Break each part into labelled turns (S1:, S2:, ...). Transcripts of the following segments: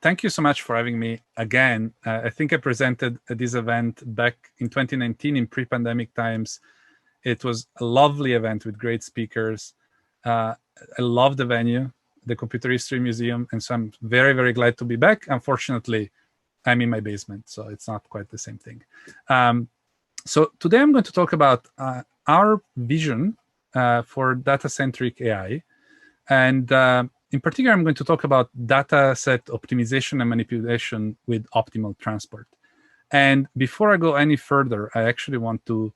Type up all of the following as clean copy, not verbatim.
S1: thank you so much for having me again. I think I presented at this event back in 2019 in pre-pandemic times. It was a lovely event with great speakers. I love the venue, the Computer History Museum, and so I'm very, very glad to be back. Unfortunately, I'm in my basement, so it's not quite the same thing. So today I'm going to talk about our vision for data-centric AI. And in particular, I'm going to talk about data set optimization and manipulation with optimal transport. And before I go any further, I actually want to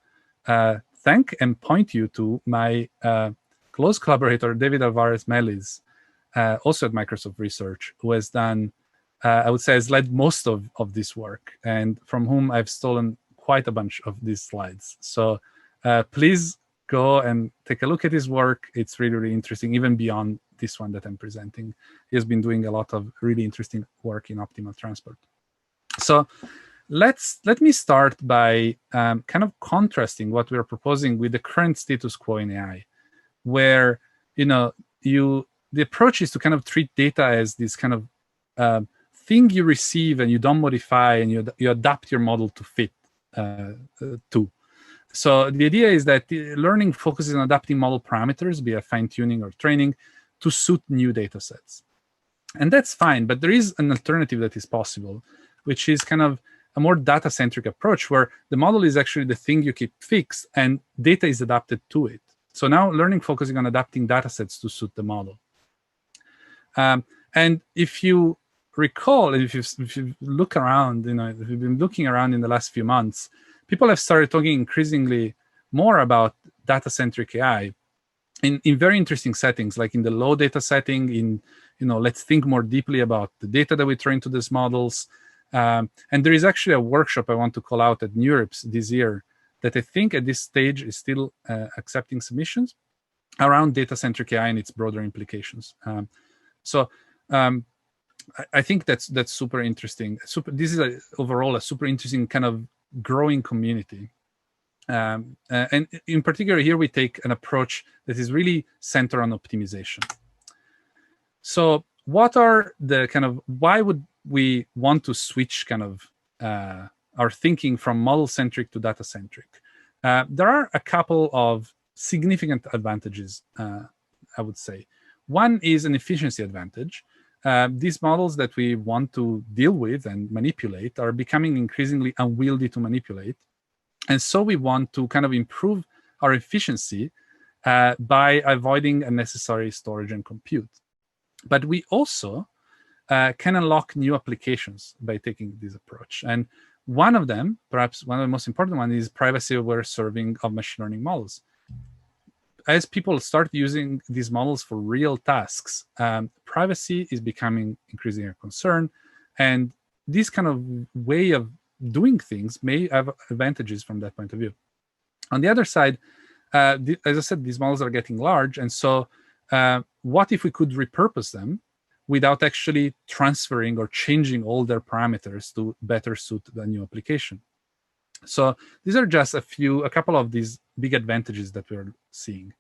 S1: thank and point you to my close collaborator, David Alvarez-Melliz, also at Microsoft Research, who has done, I would say, has led most of this work, and from whom I've stolen quite a bunch of these slides. So please go and take a look at his work. It's really, really interesting, even beyond this one that I'm presenting. He has been doing a lot of really interesting work in optimal transport. So let me start by kind of contrasting what we're proposing with the current status quo in AI, where the approach is to kind of treat data as this kind of thing you receive and you don't modify, and you adapt your model to fit to. So the idea is that learning focuses on adapting model parameters, be it fine-tuning or training, to suit new data sets. And that's fine, but there is an alternative that is possible, which is kind of a more data-centric approach, where the model is actually the thing you keep fixed and data is adapted to it. So now learning focusing on adapting data sets to suit the model. And if you recall, if you look around, if you've been looking around in the last few months, people have started talking increasingly more about data-centric AI in very interesting settings, like in the low data setting, in, let's think more deeply about the data that we train to these models. And there is actually a workshop I want to call out at NeurIPS this year that I think at this stage is still accepting submissions around data-centric AI and its broader implications. So I think that's super interesting. This is overall a super interesting kind of growing community. And in particular, here we take an approach that is really centered on optimization. So what are the kind of, why would we want to switch kind of our thinking from model-centric to data-centric? There are a couple of significant advantages, I would say. One is an efficiency advantage. These models that we want to deal with and manipulate are becoming increasingly unwieldy to manipulate. And so we want to kind of improve our efficiency by avoiding unnecessary storage and compute. But we also can unlock new applications by taking this approach. And one of them, perhaps one of the most important ones, is privacy-aware serving of machine learning models. As people start using these models for real tasks, privacy is becoming increasingly a concern. And this kind of way of doing things may have advantages from that point of view. On the other side, as I said, these models are getting large. And so what if we could repurpose them without actually transferring or changing all their parameters to better suit the new application? So these are just a couple of these big advantages that we're seeing.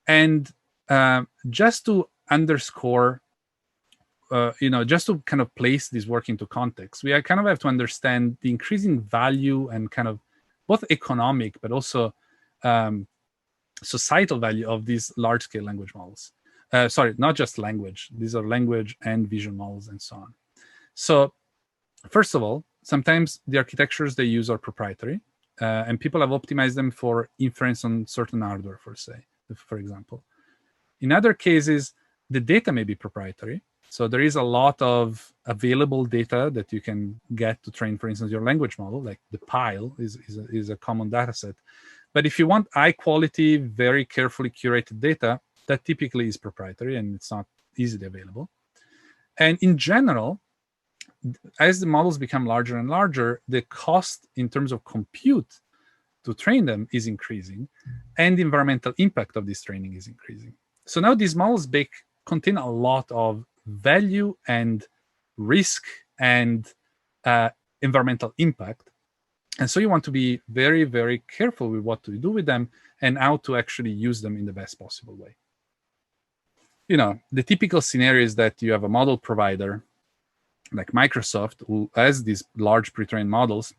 S1: And just to underscore, just to kind of place this work into context, we kind of have to understand the increasing value and kind of both economic, but also societal value of these large-scale language models. Sorry, not just language. These are language and vision models and so on. So first of all, sometimes the architectures they use are proprietary, and people have optimized them for inference on certain hardware, for example. In other cases, the data may be proprietary. So there is a lot of available data that you can get to train, for instance, your language model, like the pile is a common data set. But if you want high quality, very carefully curated data, that typically is proprietary and it's not easily available. And in general, as the models become larger and larger, the cost in terms of compute to train them is increasing, and the environmental impact of this training is increasing. So now these models contain a lot of value and risk and environmental impact. And so you want to be very, very careful with what to do with them and how to actually use them in the best possible way. the typical scenario is that you have a model provider like Microsoft who has these large pre-trained models,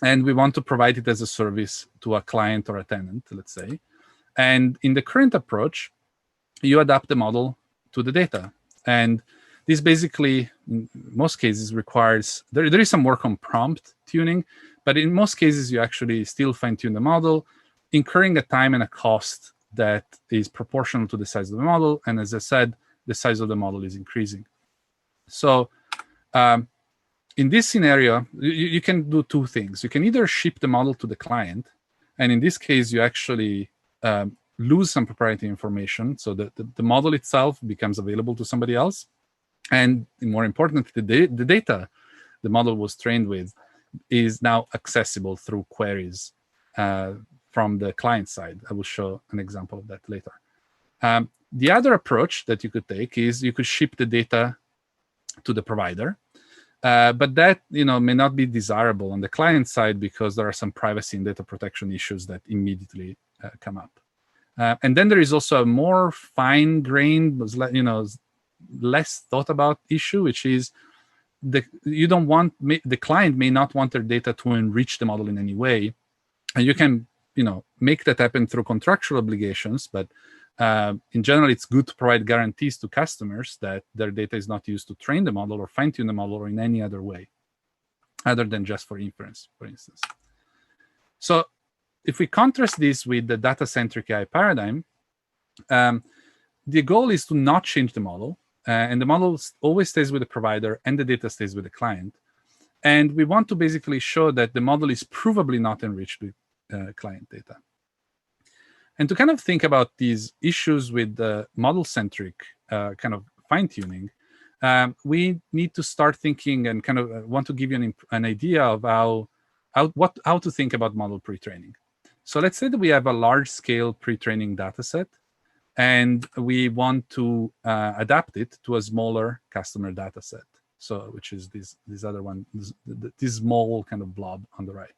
S1: and we want to provide it as a service to a client or a tenant, let's say. And in the current approach, you adapt the model to the data. And this basically, in most cases, requires, there is some work on prompt tuning, but in most cases, you actually still fine-tune the model, incurring a time and a cost that is proportional to the size of the model. And as I said, the size of the model is increasing. So in this scenario, you can do two things. You can either ship the model to the client, and in this case, you actually lose some proprietary information, so that the model itself becomes available to somebody else. And more importantly, the data the model was trained with is now accessible through queries from the client side. I will show an example of that later. The other approach that you could take is you could ship the data to the provider, but that may not be desirable on the client side because there are some privacy and data protection issues that immediately come up. And then there is also a more fine-grained, less thought about issue, which is the client may not want their data to enrich the model in any way, and you can make that happen through contractual obligations, but in general, it's good to provide guarantees to customers that their data is not used to train the model or fine-tune the model or in any other way, other than just for inference, for instance. So if we contrast this with the data-centric AI paradigm, the goal is to not change the model, and the model always stays with the provider and the data stays with the client. And we want to basically show that the model is provably not enriched with client data. And to kind of think about these issues with the model-centric kind of fine-tuning, we need to start thinking and kind of want to give you an idea of how to think about model pre-training. So let's say that we have a large-scale pre-training data set, and we want to adapt it to a smaller customer data set. So which is this other one, this small kind of blob on the right.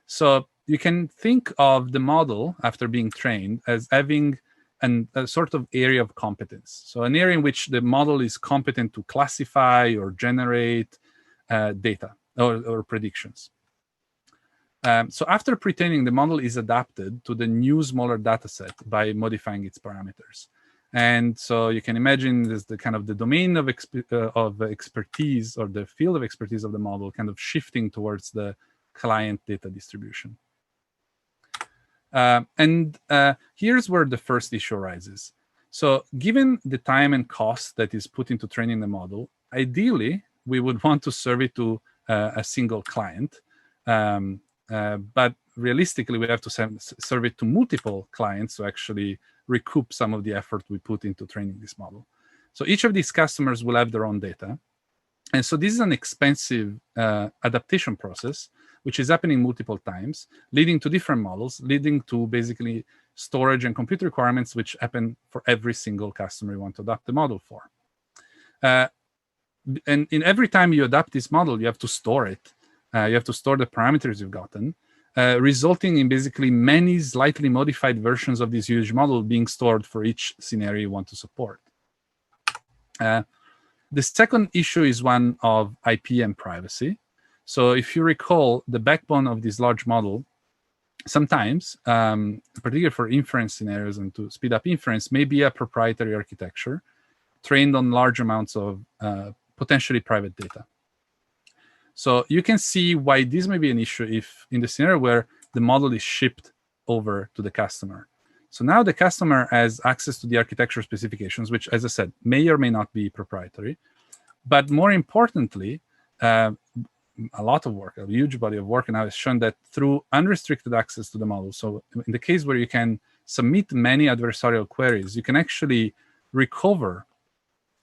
S1: So you can think of the model after being trained as having a sort of area of competence. So an area in which the model is competent to classify or generate data or predictions. So after pre-training, the model is adapted to the new smaller data set by modifying its parameters. And so you can imagine this the kind of the domain of expertise or the field of expertise of the model kind of shifting towards the client data distribution. And here's where the first issue arises. So given the time and cost that is put into training the model, ideally, we would want to serve it to a single client. But realistically, we have to serve it to multiple clients to actually recoup some of the effort we put into training this model. So each of these customers will have their own data. And so this is an expensive adaptation process, which is happening multiple times, leading to different models, leading to basically storage and compute requirements, which happen for every single customer you want to adapt the model for. And in every time you adapt this model, you have to store it. You have to store the parameters you've gotten, resulting in basically many slightly modified versions of this huge model being stored for each scenario you want to support. The second issue is one of IP and privacy. So if you recall, the backbone of this large model, sometimes, particularly for inference scenarios and to speed up inference, may be a proprietary architecture trained on large amounts of potentially private data. So you can see why this may be an issue if in the scenario where the model is shipped over to the customer. So now the customer has access to the architecture specifications, which, as I said, may or may not be proprietary. But more importantly, a lot of work, a huge body of work now has shown that through unrestricted access to the model, so in the case where you can submit many adversarial queries, you can actually recover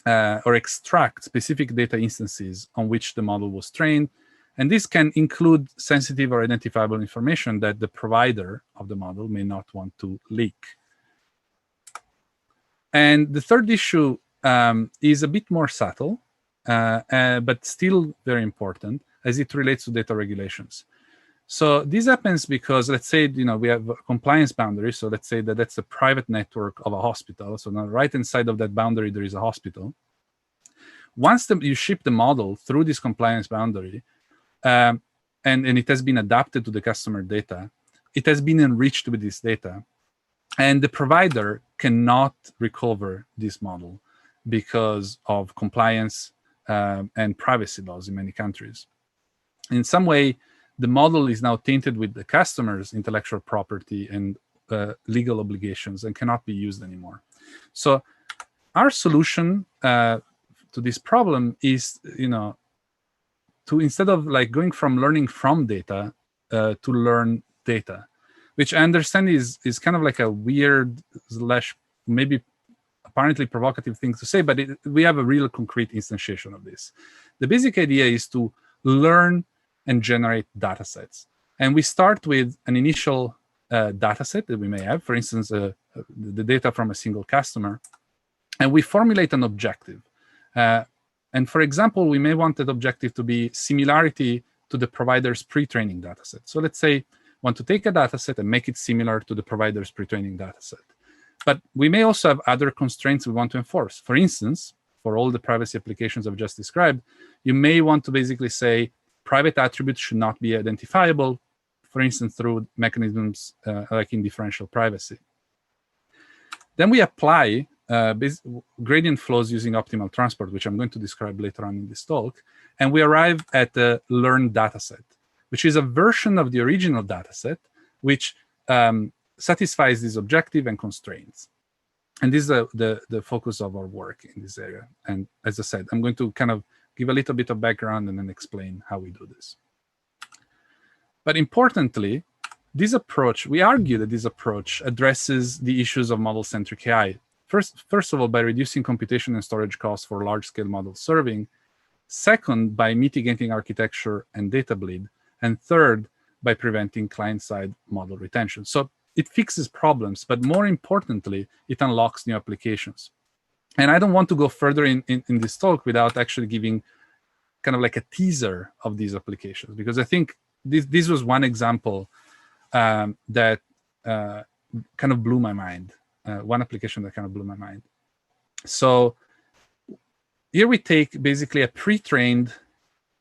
S1: or extract specific data instances on which the model was trained. And this can include sensitive or identifiable information that the provider of the model may not want to leak. And the third issue is a bit more subtle, but still very important as it relates to data regulations. So this happens because, let's say, we have a compliance boundary. So let's say that that's a private network of a hospital. So on the right-hand side of that boundary, there is a hospital. Once you ship the model through this compliance boundary, and it has been adapted to the customer data, it has been enriched with this data, and the provider cannot recover this model because of compliance and privacy laws in many countries. In some way, the model is now tainted with the customer's intellectual property and legal obligations and cannot be used anymore. So our solution to this problem is, to, instead of going from learning from data to learn data, which I understand is kind of like a weird / maybe apparently provocative thing to say, but we have a real concrete instantiation of this. The basic idea is to learn and generate data sets. And we start with an initial data set that we may have, for instance, the data from a single customer, and we formulate an objective. And for example, we may want that objective to be similarity to the provider's pre-training data set. So let's say want to take a data set and make it similar to the provider's pre-training data set. But we may also have other constraints we want to enforce. For instance, for all the privacy applications I've just described, you may want to basically say private attributes should not be identifiable, for instance, through mechanisms like in differential privacy. Then we apply gradient flows using optimal transport, which I'm going to describe later on in this talk. And we arrive at the learned dataset, which is a version of the original dataset, which satisfies this objective and constraints. And this is the focus of our work in this area. And as I said, I'm going to kind of give a little bit of background and then explain how we do this. But importantly, this approach, we argue that this approach addresses the issues of model-centric AI. First of all, by reducing computation and storage costs for large-scale model serving. Second, by mitigating architecture and data bleed. And third, by preventing client-side model retention. So it fixes problems, but more importantly, it unlocks new applications. And I don't want to go further in this talk without actually giving kind of like a teaser of these applications, because I think this was one example that kind of blew my mind. One application that kind of blew my mind. So here we take basically a pre-trained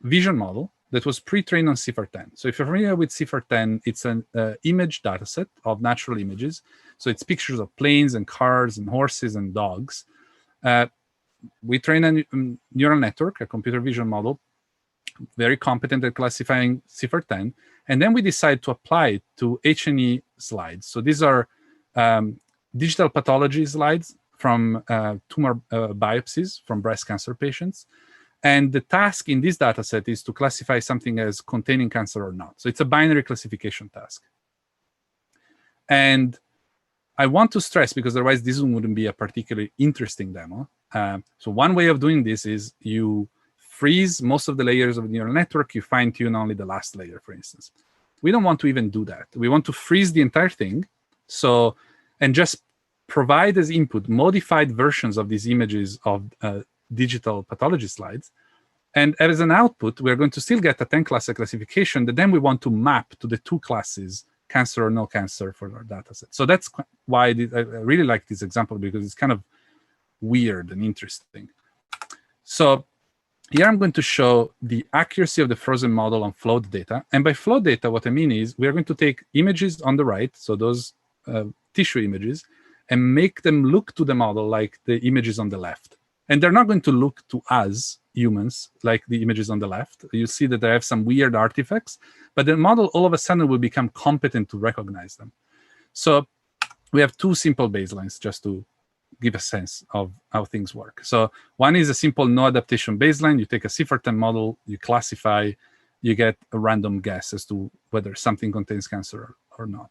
S1: vision model that was pre-trained on CIFAR-10. So if you're familiar with CIFAR-10, it's an image dataset of natural images. So it's pictures of planes and cars and horses and dogs. We train a neural network, a computer vision model, very competent at classifying CIFAR-10. And then we decide to apply it to H&E slides. So these are digital pathology slides from tumor biopsies from breast cancer patients. And the task in this data set is to classify something as containing cancer or not. So it's a binary classification task. And I want to stress, because otherwise this wouldn't be a particularly interesting demo. So one way of doing this is you freeze most of the layers of the neural network, you fine tune only the last layer, for instance. We don't want to even do that. We want to freeze the entire thing. So, and just provide as input modified versions of these images of digital pathology slides. And as an output, we're going to still get a 10-class classification that then we want to map to the 2 classes, cancer or no cancer, for our data set. So that's why I really like this example, because it's kind of weird and interesting. So here I'm going to show the accuracy of the frozen model on flowed data. And by flowed data, what I mean is we're going to take images on the right, so those tissue images, and make them look to the model like the images on the left. And they're not going to look to us, humans, like the images on the left. You see that they have some weird artifacts, but the model all of a sudden will become competent to recognize them. So we have 2 simple baselines just to give a sense of how things work. So one is a simple no adaptation baseline. You take a CIFAR-10 model, you classify, you get a random guess as to whether something contains cancer or not.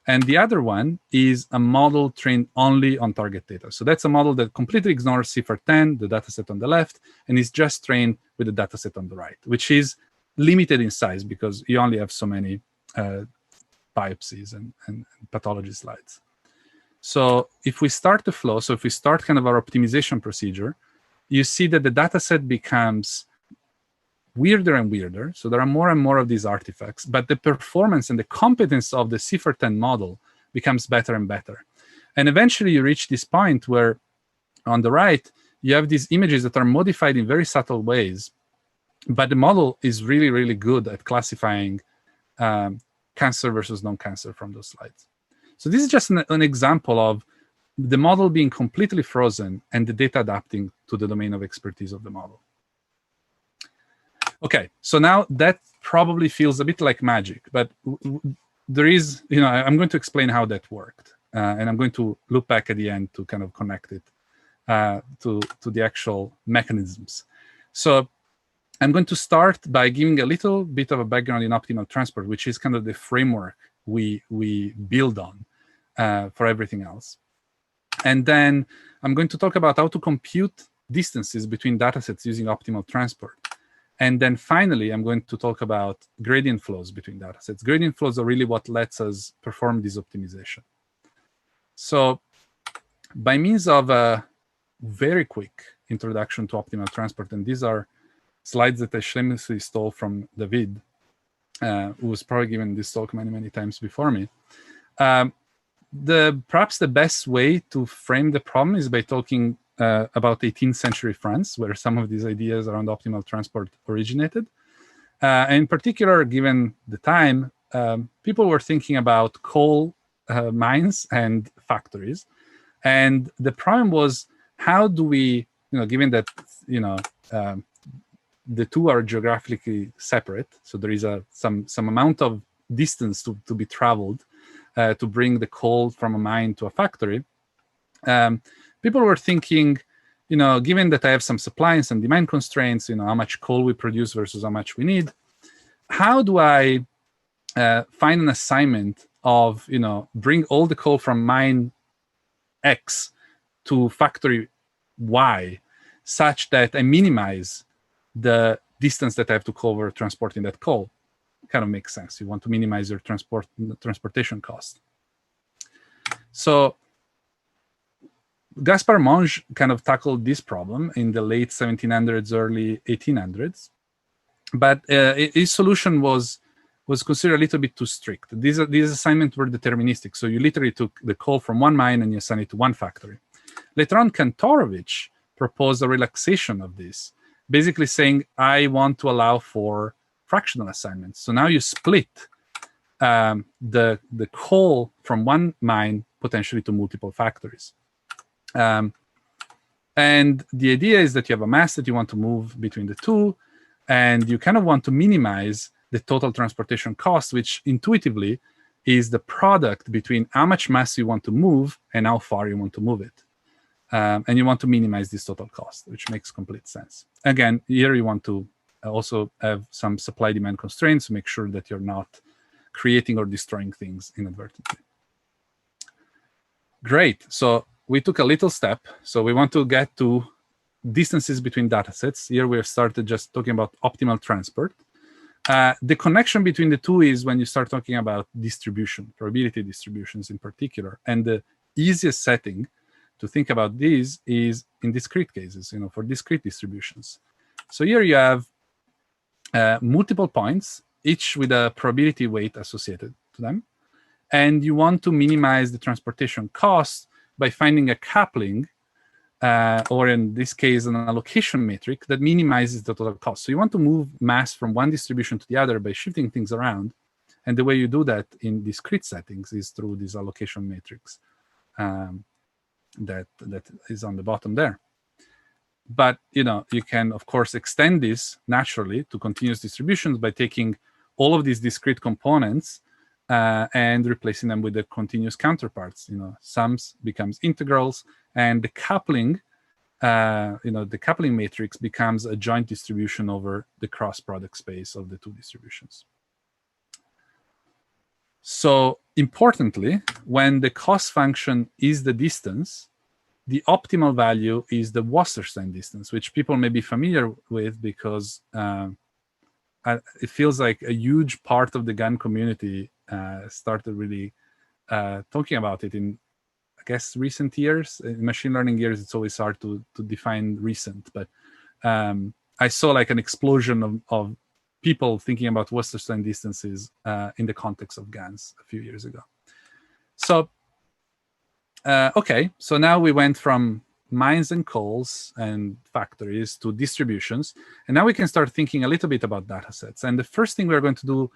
S1: And the other one is a model trained only on target data. So that's a model that completely ignores CIFAR-10, the dataset on the left, and is just trained with the dataset on the right, which is limited in size because you only have so many biopsies and pathology slides. So if we start the flow, so if we start kind of our optimization procedure, you see that the dataset becomes weirder and weirder. So there are more and more of these artifacts, but the performance and the competence of the CIFAR-10 model becomes better and better. And eventually you reach this point where on the right, you have these images that are modified in very subtle ways, but the model is really, really good at classifying cancer versus non-cancer from those slides. So this is just an example of the model being completely frozen and the data adapting to the domain of expertise of the model. Okay, so now that probably feels a bit like magic, but there is, I'm going to explain how that worked. And I'm going to look back at the end to kind of connect it to the actual mechanisms. So I'm going to start by giving a little bit of a background in optimal transport, which is kind of the framework we build on for everything else. And then I'm going to talk about how to compute distances between datasets using optimal transport. And then finally, I'm going to talk about gradient flows between datasets. Gradient flows are really what lets us perform this optimization. So by means of a very quick introduction to optimal transport, and these are slides that I shamelessly stole from David, who was probably given this talk many, many times before me. Perhaps the best way to frame the problem is by talking about 18th century France, where some of these ideas around optimal transport originated. And in particular, given the time, people were thinking about coal mines and factories. And the problem was, how do we, given that, the two are geographically separate, so there is some amount of distance to be traveled to bring the coal from a mine to a factory. People were thinking, given that I have some supply and some demand constraints, how much coal we produce versus how much we need, how do I find an assignment of, bring all the coal from mine X to factory Y, such that I minimize the distance that I have to cover transporting that coal? Kind of makes sense. You want to minimize your transportation cost. So Gaspard Monge kind of tackled this problem in the late 1700s, early 1800s. But his solution was considered a little bit too strict. These assignments were deterministic. So you literally took the coal from one mine and you assigned it to one factory. Later on, Kantorovich proposed a relaxation of this, basically saying, I want to allow for fractional assignments. So now you split the coal from one mine potentially to multiple factories. And the idea is that you have a mass that you want to move between the two, and you kind of want to minimize the total transportation cost, which intuitively is the product between how much mass you want to move and how far you want to move it. And you want to minimize this total cost, which makes complete sense. Again, here you want to also have some supply-demand constraints to make sure that you're not creating or destroying things inadvertently. Great. So we took a little step. So we want to get to distances between datasets. Here we have started just talking about optimal transport. The connection between the two is when you start talking about distribution, probability distributions in particular. And the easiest setting to think about these is in discrete cases, for discrete distributions. So here you have multiple points, each with a probability weight associated to them. And you want to minimize the transportation cost by finding a coupling, or in this case, an allocation metric that minimizes the total cost. So you want to move mass from one distribution to the other by shifting things around. And the way you do that in discrete settings is through this allocation matrix that is on the bottom there. But you can, of course, extend this naturally to continuous distributions by taking all of these discrete components and replacing them with the continuous counterparts. Sums becomes integrals, and the coupling, the coupling matrix becomes a joint distribution over the cross-product space of the two distributions. So importantly, when the cost function is the distance, the optimal value is the Wasserstein distance, which people may be familiar with because it feels like a huge part of the GAN community started really talking about it in, I guess, recent years. In machine learning years, it's always hard to define recent, but I saw like an explosion of people thinking about Westerstein distances in the context of GANs a few years ago. So, okay, so now we went from mines and coals and factories to distributions. And now we can start thinking a little bit about data sets. And the first thing we're going to do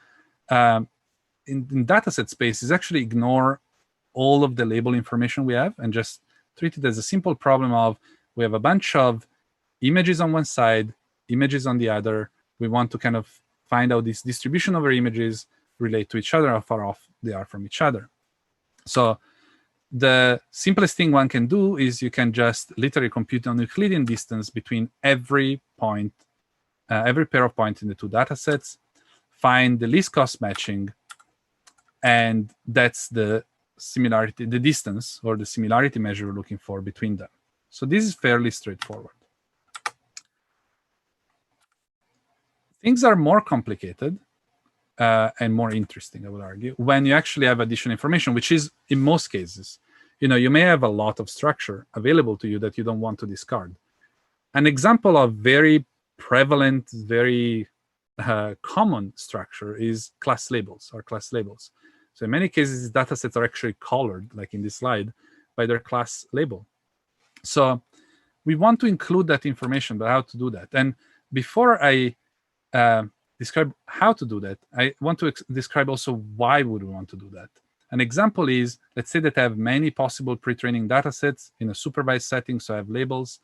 S1: in dataset space is actually ignore all of the label information we have and just treat it as a simple problem of we have a bunch of images on one side, images on the other. We want to kind of find out this distribution of our images relate to each other, how far off they are from each other. So the simplest thing one can do is you can just literally compute an Euclidean distance between every point, every pair of points in the two data sets, find the least cost matching, and that's the similarity, the distance or the similarity measure we're looking for between them. So this is fairly straightforward. Things are more complicated and more interesting, I would argue, when you actually have additional information, which is in most cases. You may have a lot of structure available to you that you don't want to discard. An example of very prevalent, very common structure is class labels or class labels. So in many cases, data sets are actually colored, like in this slide, by their class label. So we want to include that information, but how to do that? And before I describe how to do that, I want to describe also why would we want to do that. An example is, let's say that I have many possible pre-training data sets in a supervised setting, so I have labels,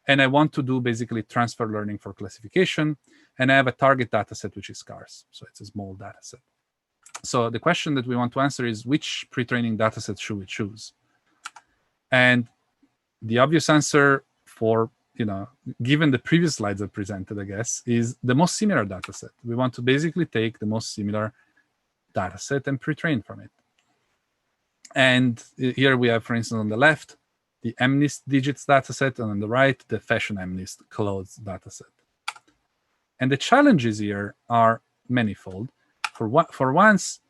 S1: and I want to do basically transfer learning for classification, and I have a target data set which is scarce, so it's a small data set. So the question that we want to answer is, which pre-training data set should we choose? And the obvious answer for, given the previous slides I presented, I guess, is the most similar data set. We want to basically take the most similar data set and pre-train from it. And here we have, for instance, on the left, the MNIST digits dataset, and on the right, the fashion MNIST clothes dataset. And the challenges here are manifold. For once,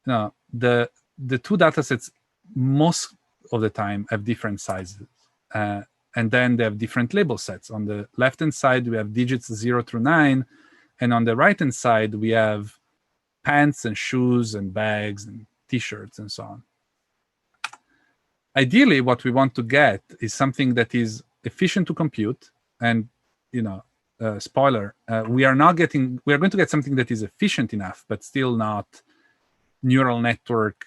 S1: the two datasets most of the time have different sizes. And then they have different label sets. On the left-hand side, we have digits 0 through 9. And on the right-hand side, we have pants and shoes and bags and T-shirts and so on. Ideally, what we want to get is something that is efficient to compute. And, spoiler, we are going to get something that is efficient enough, but still not neural network,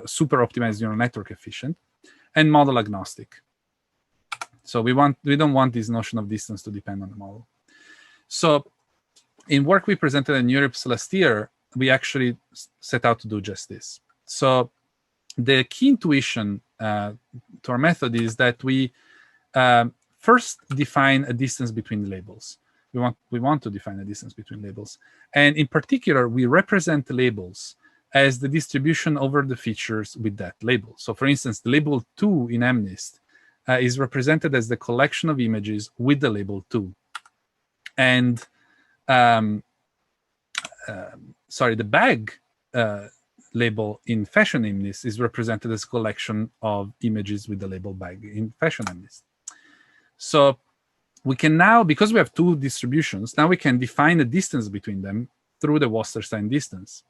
S1: super optimized neural network efficient, and model agnostic. So we don't want this notion of distance to depend on the model. So in work we presented in Europe last year, we actually set out to do just this. So the key intuition to our method is that we first define a distance between labels. We want to define a distance between labels. And in particular, we represent labels as the distribution over the features with that label. So for instance, the label 2 in MNIST is represented as the collection of images with the label 2. And the bag label in fashion MNIST is represented as a collection of images with the label bag in fashion MNIST. So we can now, because we have two distributions, now we can define a distance between them through the Westerstein distance.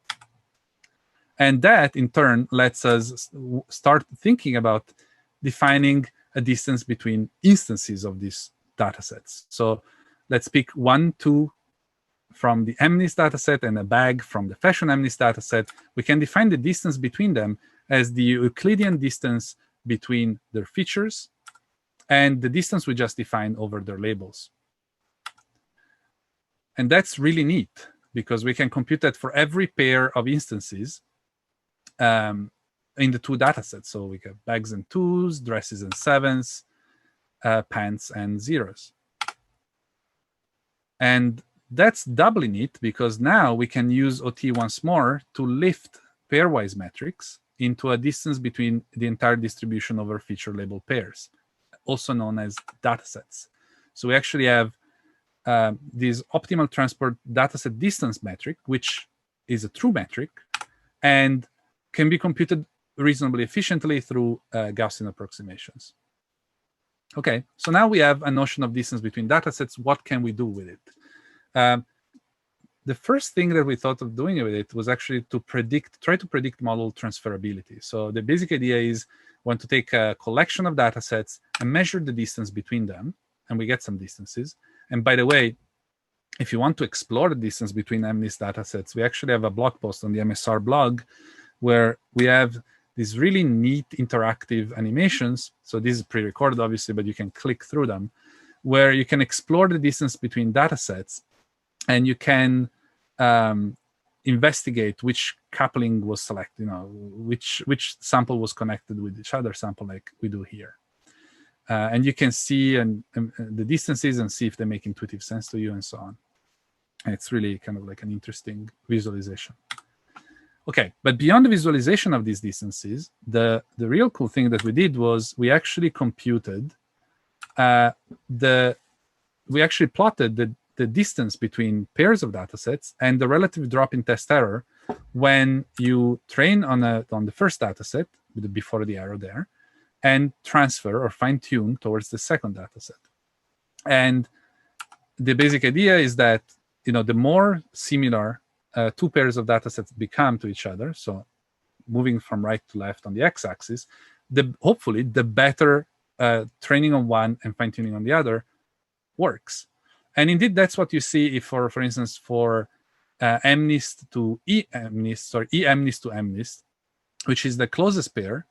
S1: And that, in turn, lets us start thinking about defining a distance between instances of these data sets. So let's pick 1, 2 from the MNIST dataset and a bag from the fashion MNIST dataset. We can define the distance between them as the Euclidean distance between their features and the distance we just defined over their labels. And that's really neat because we can compute that for every pair of instances in the two datasets. So we have bags and 2s, dresses and 7s, pants and 0s. And that's doubly neat because now we can use OT once more to lift pairwise metrics into a distance between the entire distribution over feature label pairs, also known as datasets. So we actually have this optimal transport dataset distance metric, which is a true metric and can be computed reasonably efficiently through Gaussian approximations. Okay, so now we have a notion of distance between data sets. What can we do with it? The first thing that we thought of doing with it was actually to try to predict model transferability. So the basic idea is we want to take a collection of data sets and measure the distance between them, and we get some distances. And by the way, if you want to explore the distance between MNIST data sets, we actually have a blog post on the MSR blog where we have these really neat interactive animations. So this is pre-recorded, obviously, but you can click through them, where you can explore the distance between data sets, and you can investigate which coupling was selected, which sample was connected with each other sample, like we do here. And you can see the distances and see if they make intuitive sense to you and so on. And it's really kind of like an interesting visualization. Okay, but beyond the visualization of these distances, the real cool thing that we did was we actually computed we actually plotted the distance between pairs of data sets and the relative drop in test error when you train on the first data set before the arrow there, and transfer or fine-tune towards the second data set. And the basic idea is that the more similar two pairs of data sets become to each other, so moving from right to left on the x-axis, hopefully the better training on one and fine-tuning on the other works. And indeed, that's what you see if, for instance, for MNIST to EMNIST, or EMNIST to MNIST, which is the closest pair,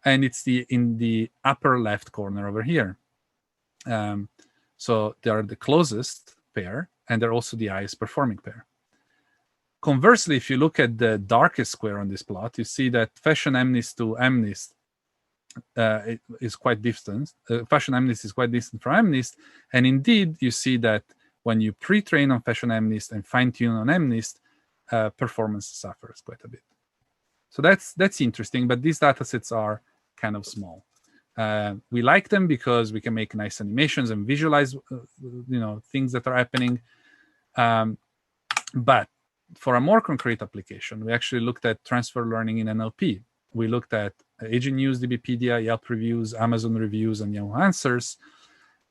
S1: and it's in the upper left corner over here. So they are the closest pair, and they're also the highest performing pair. Conversely, if you look at the darkest square on this plot, you see that fashion MNIST to MNIST is quite distant. Fashion MNIST is quite distant from MNIST, and indeed, you see that when you pre-train on fashion MNIST and fine-tune on MNIST, performance suffers quite a bit. So that's interesting, but these data sets are kind of small. We like them because we can make nice animations and visualize things that are happening. But for a more concrete application, we actually looked at transfer learning in NLP. We looked at Agent News, DBpedia, Yelp reviews, Amazon reviews, and Yahoo Answers.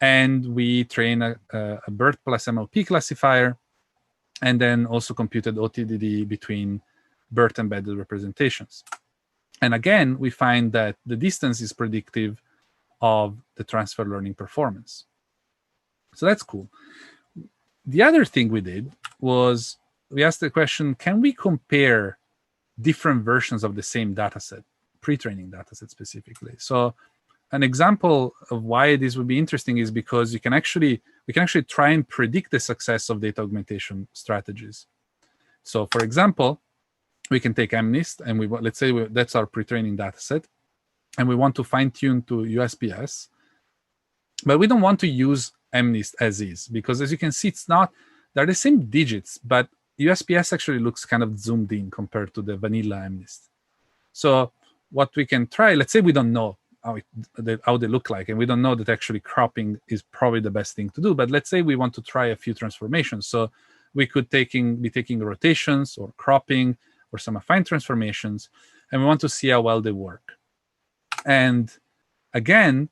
S1: And we trained a BERT plus MLP classifier, and then also computed OTDD between BERT embedded representations. And again, we find that the distance is predictive of the transfer learning performance. So that's cool. The other thing we did was we asked the question, can we compare different versions of the same data set, pre-training data set specifically? So an example of why this would be interesting is because we can actually try and predict the success of data augmentation strategies. So for example, we can take MNIST, and let's say that's our pre-training data set, and we want to fine-tune to USPS, but we don't want to use MNIST as is, because as you can see, they're the same digits, but USPS actually looks kind of zoomed in compared to the vanilla MNIST. So what we can try, let's say we don't know how they look like, and we don't know that actually cropping is probably the best thing to do, but let's say we want to try a few transformations. So we could be taking rotations or cropping or some affine transformations, and we want to see how well they work. And again,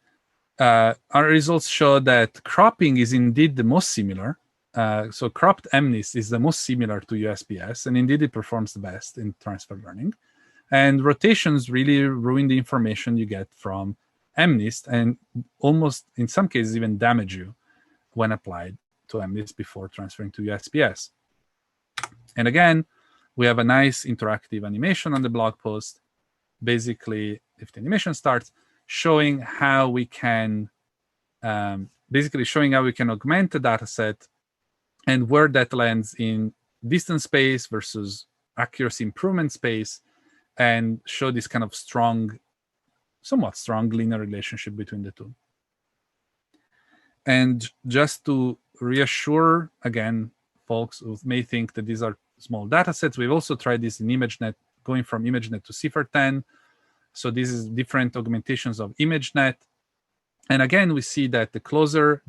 S1: our results show that cropping is indeed the most similar. So cropped MNIST is the most similar to USPS, and indeed it performs the best in transfer learning. And rotations really ruin the information you get from MNIST, and almost, in some cases, even damage you when applied to MNIST before transferring to USPS. And again, we have a nice interactive animation on the blog post. Basically, if the animation starts, showing how we can augment the data set and where that lands in distance space versus accuracy improvement space, and show this kind of somewhat strong linear relationship between the two. And just to reassure, again, folks who may think that these are small data sets, we've also tried this in ImageNet, going from ImageNet to CIFAR10. So this is different augmentations of ImageNet. And again, we see that the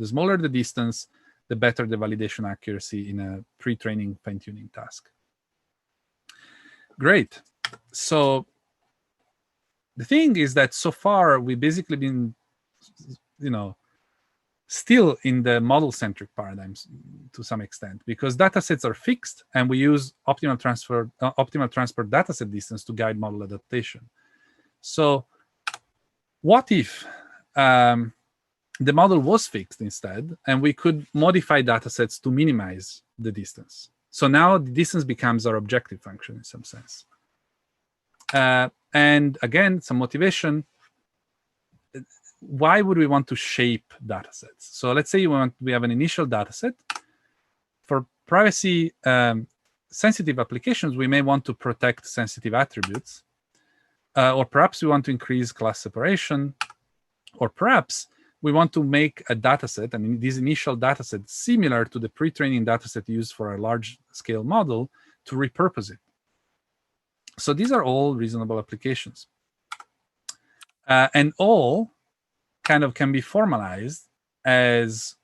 S1: smaller the distance, the better the validation accuracy in a pre-training fine-tuning task. Great. So the thing is that so far we've basically been, still in the model-centric paradigms to some extent, because datasets are fixed, and we use optimal transport dataset distance to guide model adaptation. So what if the model was fixed instead, and we could modify datasets to minimize the distance? So now the distance becomes our objective function in some sense. And again, some motivation. Why would we want to shape datasets? So let's say we have an initial dataset. For privacy sensitive applications, we may want to protect sensitive attributes. Or perhaps we want to increase class separation. Or perhaps we want to make a dataset, and this initial dataset, similar to the pre-training dataset used for a large-scale model, to repurpose it. So these are all reasonable applications. And all kind of can be formalized as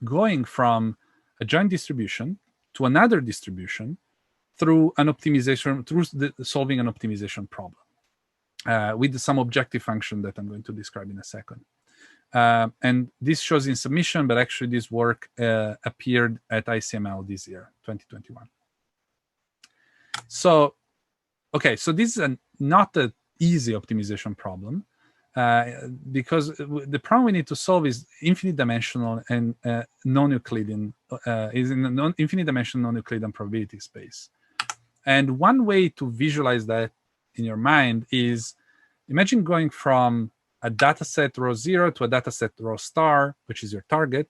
S1: going from a joint distribution to another distribution through an optimization, solving an optimization problem with some objective function that I'm going to describe in a second. And this shows in submission, but actually this work appeared at ICML this year, 2021. So, okay, so this is not an easy optimization problem, because the problem we need to solve is infinite dimensional and non-Euclidean, is in an infinite dimensional non-Euclidean probability space. And one way to visualize that in your mind is, imagine going from a dataset row 0 to a dataset row star, which is your target,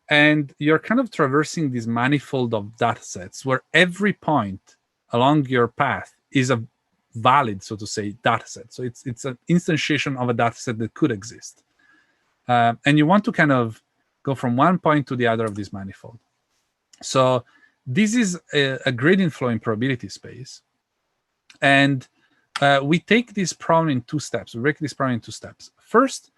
S1: and you're kind of traversing this manifold of datasets where every point along your path is a valid, so to say, dataset. So it's an instantiation of a dataset that could exist. And you want to kind of go from one point to the other of this manifold. So this is a gradient flow in probability space. And we take this problem in 2 steps. We break this problem in 2 steps. First,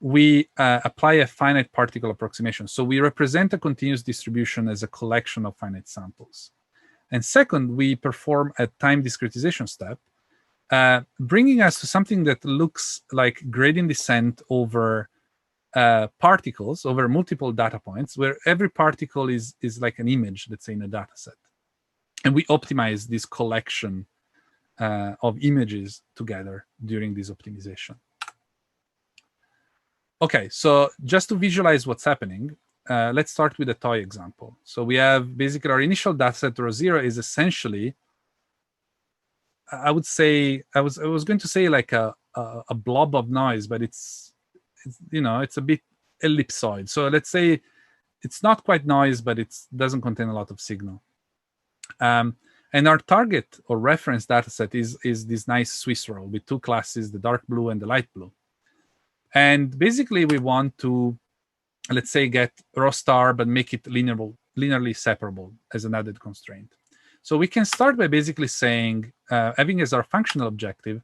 S1: we apply a finite particle approximation. So we represent a continuous distribution as a collection of finite samples. And second, we perform a time discretization step, bringing us to something that looks like gradient descent over particles, over multiple data points, where every particle is like an image, let's say, in a data set. And we optimize this collection of images together during this optimization. Okay, so just to visualize what's happening, let's start with a toy example. So we have basically our initial dataset row 0 is essentially, I would say, I was going to say like a blob of noise, but it's you know, it's a bit ellipsoid. So let's say it's not quite noise, but it doesn't contain a lot of signal. And our target or reference dataset is this nice Swiss roll with 2 classes, the dark blue and the light blue. And basically we want to, let's say, get row star, but make it linearly separable as an added constraint. So we can start by basically saying, having as our functional objective,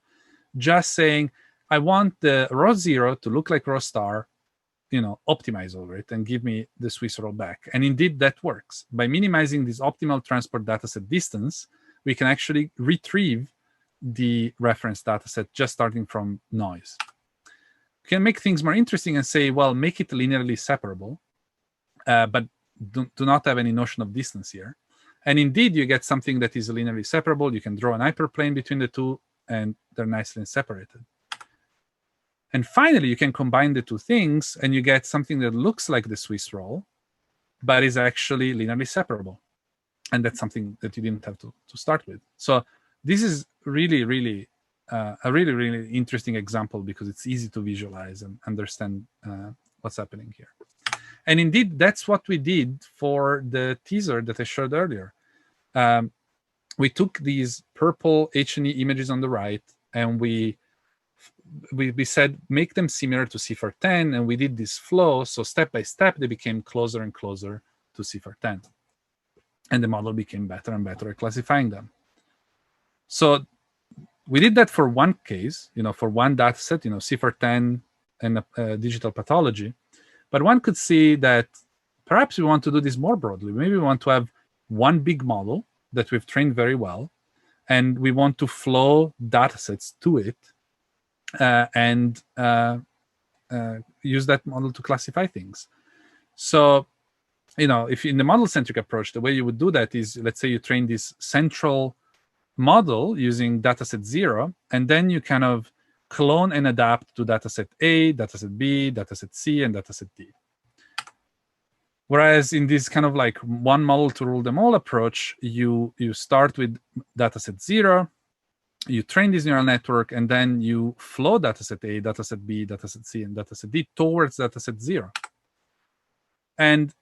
S1: just saying, I want the row 0 to look like row star, you know, optimize over it and give me the Swiss roll back. And indeed that works. By minimizing this optimal transport dataset distance, we can actually retrieve the reference dataset just starting from noise. We can make things more interesting and say, well, make it linearly separable, but do not have any notion of distance here. And indeed, you get something that is linearly separable. You can draw an hyperplane between the two, and they're nicely separated. And finally, you can combine the 2 things, and you get something that looks like the Swiss roll, but is actually linearly separable. And that's something that you didn't have to start with. So this is really, really a really interesting example, because it's easy to visualize and understand what's happening here. And indeed, that's what we did for the teaser that I showed earlier. We took these purple H&E images on the right, and we said, make them similar to CIFAR10, and we did this flow. So step by step, they became closer and closer to CIFAR10. And the model became better and better at classifying them. So we did that for one case, you know, for one data set, you know, CIFAR10 and digital pathology. But one could see that perhaps we want to do this more broadly. Maybe we want to have one big model that we've trained very well, and we want to flow data sets to it and use that model to classify things. So, if in the model-centric approach, the way you would do that is, let's say you train this central model using dataset 0, and then you kind of clone and adapt to dataset A, dataset B, dataset C, and dataset D. Whereas in this kind of like one model to rule them all approach, you start with dataset 0, you train this neural network, and then you flow dataset A, dataset B, dataset C, and dataset D towards dataset 0. And,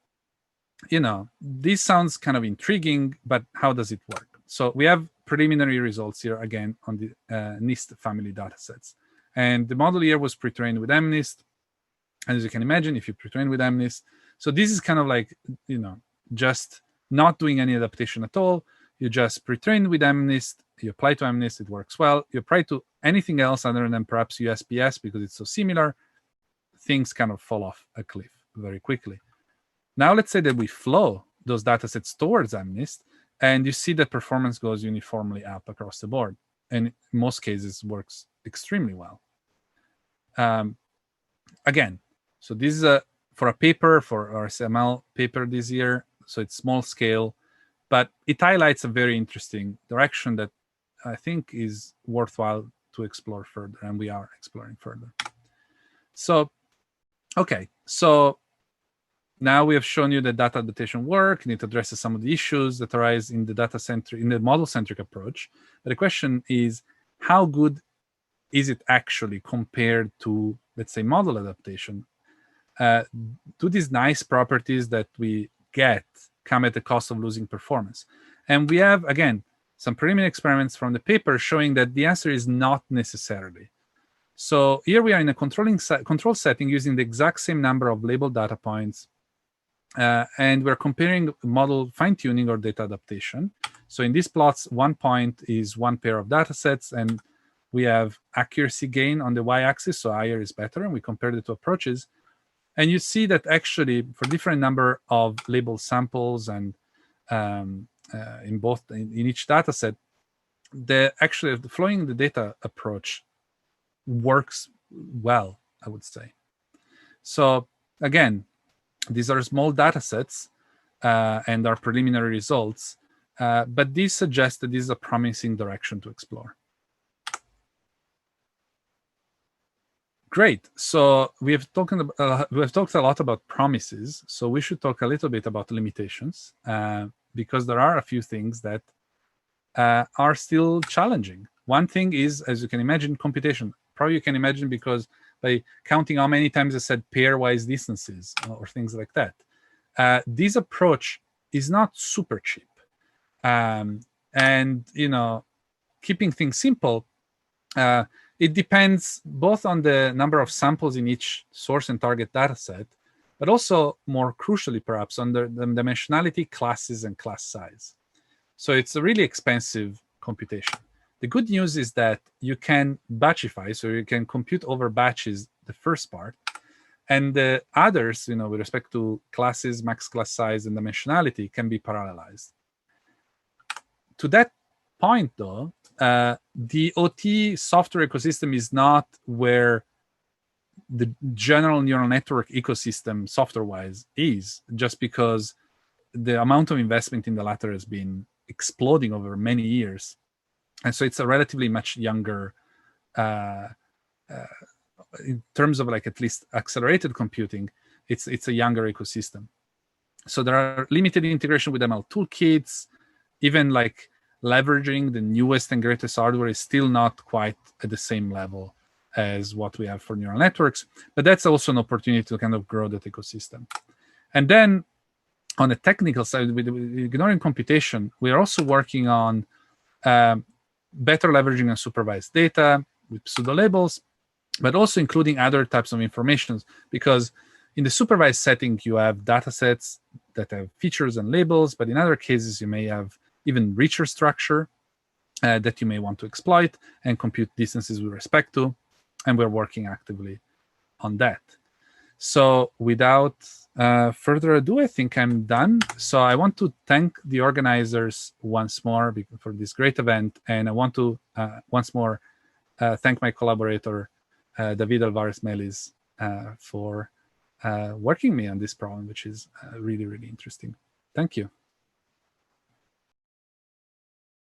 S1: this sounds kind of intriguing, but how does it work? So we have preliminary results here, again, on the NIST family datasets. And the model here was pre-trained with MNIST. And as you can imagine, if you pre-train with MNIST, so this is kind of like, just not doing any adaptation at all. You just pre-train with MNIST, you apply to MNIST, it works well. You apply to anything else other than perhaps USPS because it's so similar, things kind of fall off a cliff very quickly. Now let's say that we flow those datasets towards MNIST, and you see that performance goes uniformly up across the board. And in most cases works extremely well. Again, so this is for a paper, for our SML paper this year. So it's small scale, but it highlights a very interesting direction that I think is worthwhile to explore further, and we are exploring further. So, okay, so now we have shown you that data adaptation work, and it addresses some of the issues that arise in the model-centric approach. But the question is, how good is it actually compared to, let's say, model adaptation? Do these nice properties that we get come at the cost of losing performance? And we have, again, some preliminary experiments from the paper showing that the answer is not necessarily. So here we are in a control setting using the exact same number of labeled data points. And we're comparing model fine-tuning or data adaptation. So in these plots, 1 point is one pair of data sets, and we have accuracy gain on the y-axis, so higher is better, and we compare the two approaches. And you see that actually for different number of labeled samples and in each data set, the flowing the data approach works well, I would say. So again, these are small data sets and are preliminary results, but these suggest that this is a promising direction to explore. Great. So we have talked a lot about promises. So we should talk a little bit about limitations, because there are a few things that are still challenging. One thing is, as you can imagine, computation. Probably you can imagine because by counting how many times I said pairwise distances or things like that. This approach is not super cheap. And, keeping things simple, it depends both on the number of samples in each source and target data set, but also more crucially, perhaps, on the dimensionality, classes, and class size. So it's a really expensive computation. The good news is that you can batchify, so you can compute over batches the first part, and the others, with respect to classes, max class size, and dimensionality, can be parallelized. To that point, though, the OT software ecosystem is not where the general neural network ecosystem software-wise is, just because the amount of investment in the latter has been exploding over many years. And so it's a relatively much younger, in terms of like at least accelerated computing, it's a younger ecosystem. So there are limited integration with ML toolkits, even like leveraging the newest and greatest hardware is still not quite at the same level as what we have for neural networks. But that's also an opportunity to kind of grow that ecosystem. And then on the technical side, with ignoring computation, we are also working on better leveraging unsupervised data with pseudo labels, but also including other types of informations, because in the supervised setting, you have data sets that have features and labels, but in other cases, you may have even richer structure that you may want to exploit and compute distances with respect to, and we're working actively on that. So without further ado, I think I'm done. So I want to thank the organizers once more for this great event, and I want to once more thank my collaborator, David Alvarez Melis, for working me on this problem, which is really, really interesting. Thank you.